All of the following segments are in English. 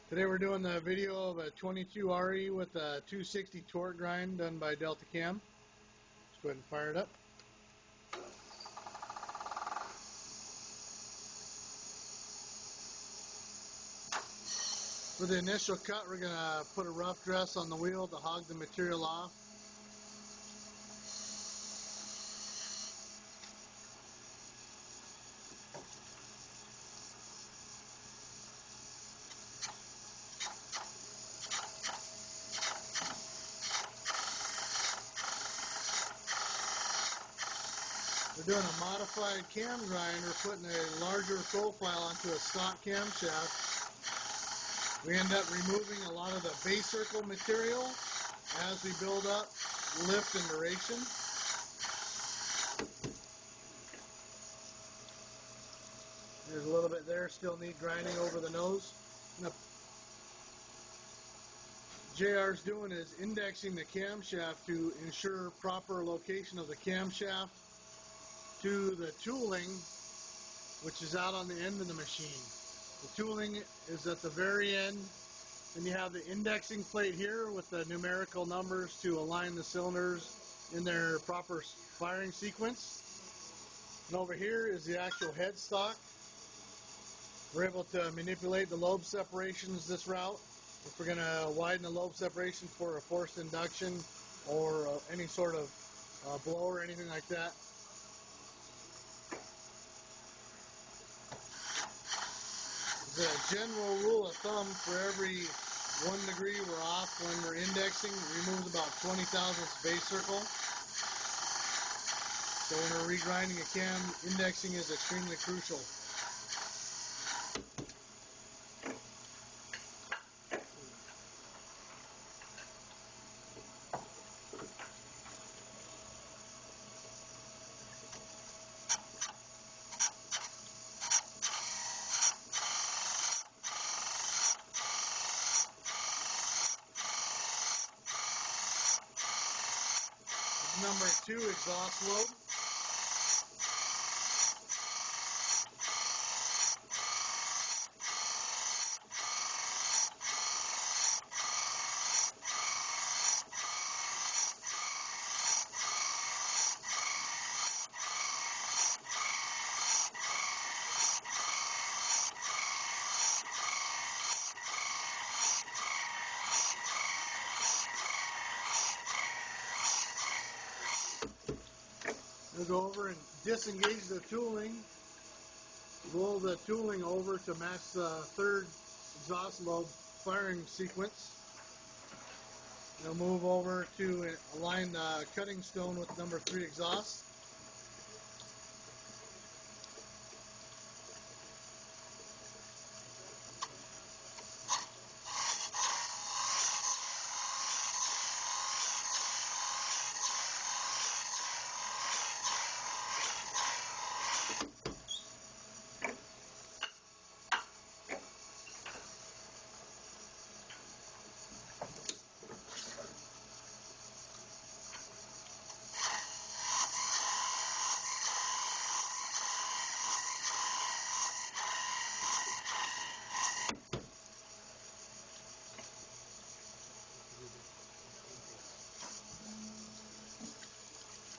Today we're doing the video of a 22 RE with a 260 torque grind done by Delta Cam. Let's go ahead and fire it up. For the initial cut, we're going to put a rough dress on the wheel to hog the material off. We're doing a modified cam grind. We're putting a larger profile onto a stock camshaft. We end up removing a lot of the base circle material as we build up lift and duration. There's a little bit there, still need grinding over the nose. JR's doing is indexing the camshaft to ensure proper location of the camshaft to the tooling, which is out on the end of the machine. The tooling is at the very end, and you have the indexing plate here with the numerical numbers to align the cylinders in their proper firing sequence. And over here is the actual headstock. We're able to manipulate the lobe separations this route. If we're going to widen the lobe separation for a forced induction or any sort of blower or anything like that. The general rule of thumb, for every 1 degree we're off when we're indexing, it removes about 20 thousandths base circle. So when we're regrinding a cam, indexing is extremely crucial. Number 2 exhaust lobe. We'll go over and disengage the tooling, roll the tooling over to match the third exhaust lobe firing sequence. We'll move over to align the cutting stone with number 3 exhaust.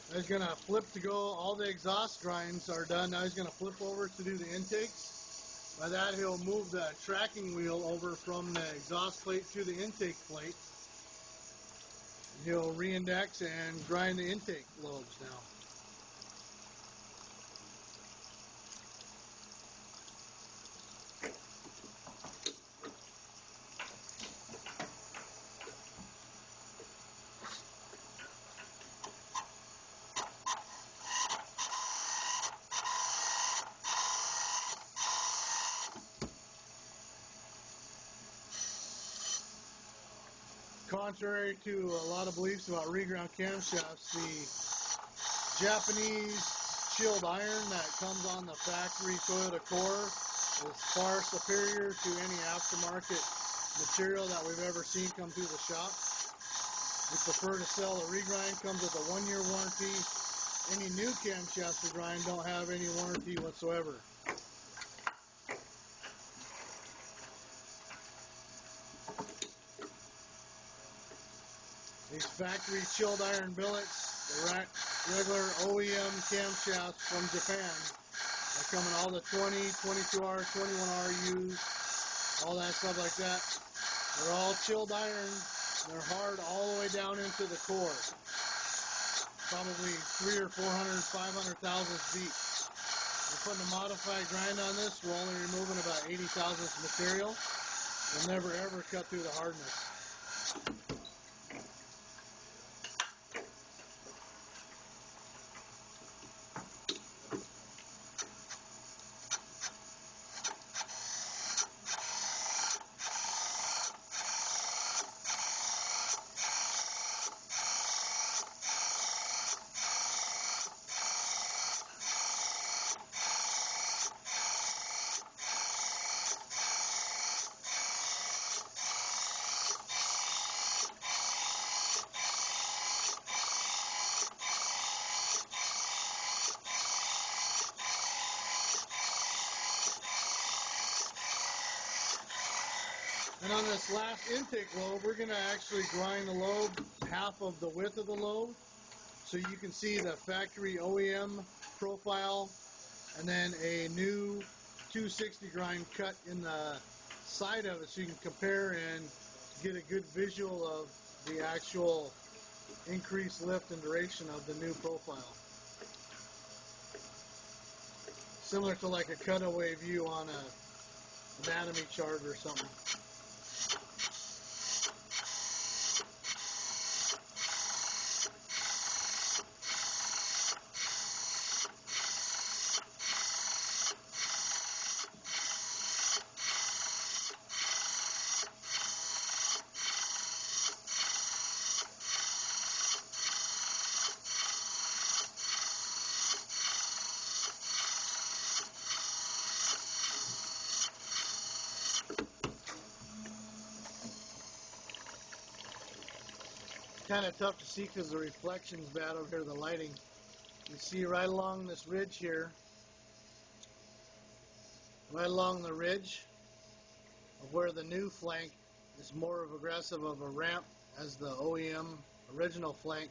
I was going to flip to go, all the exhaust grinds are done. Now he's going to flip over to do the intakes. By that he'll move the tracking wheel over from the exhaust plate to the intake plate. He'll re-index and grind the intake lobes now. Contrary to a lot of beliefs about reground camshafts, the Japanese chilled iron that comes on the factory Toyota core is far superior to any aftermarket material that we've ever seen come through the shop. We prefer to sell a regrind, comes with a 1-year warranty. Any new camshafts we grind don't have any warranty whatsoever. these factory chilled iron billets, the regular OEM camshafts from Japan. They come in all the 20, 22R, 21RUs, all that stuff like that. They're all chilled iron. They're hard all the way down into the core. Probably 300 or 400, 500 thousandths deep. We're putting a modified grind on this. We're only removing about 80 thousandths material. We'll never ever cut through the hardness. And on this last intake lobe, we're going to actually grind the lobe half of the width of the lobe, so you can see the factory OEM profile, and then a new 260 grind cut in the side of it, so you can compare and get a good visual of the actual increased lift and duration of the new profile. Similar to like a cutaway view on a anatomy chart or something. Kind of tough to see because the reflection's bad over here, the lighting. You see right along this ridge here, right along the ridge of where the new flank is more of aggressive of a ramp as the OEM original flank.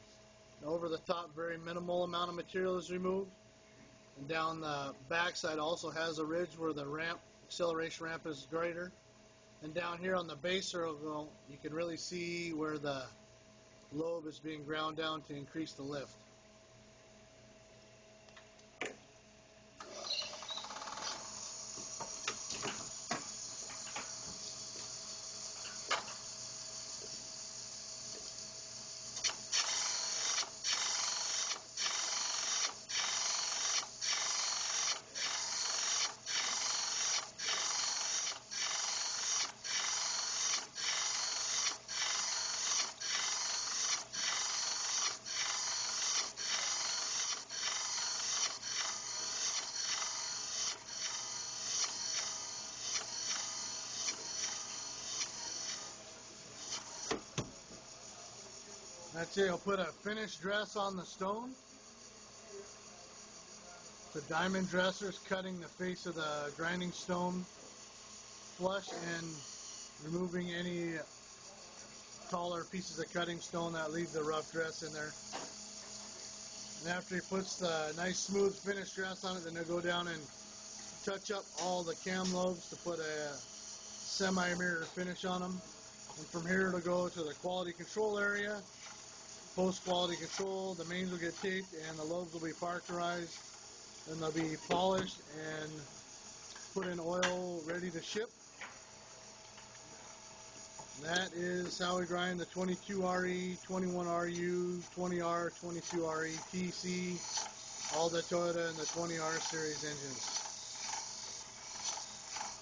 And over the top, very minimal amount of material is removed. And down the backside also has a ridge where the ramp, acceleration ramp is greater. And down here on the base circle, you can really see where the lobe is being ground down to increase the lift. That's it. I'll put a finished dress on the stone. The diamond dressers cutting the face of the grinding stone flush and removing any taller pieces of cutting stone that leave the rough dress in there. And after he puts the nice smooth finished dress on it, then he'll go down and touch up all the cam lobes to put a semi-mirror finish on them. And from here it'll go to the quality control area. Post-quality control, the mains will get taped and the lobes will be parkerized. Then they'll be polished and put in oil ready to ship. That is how we grind the 22RE, 21RU, 20R, 22RE, TC, all the Toyota and the 20R series engines.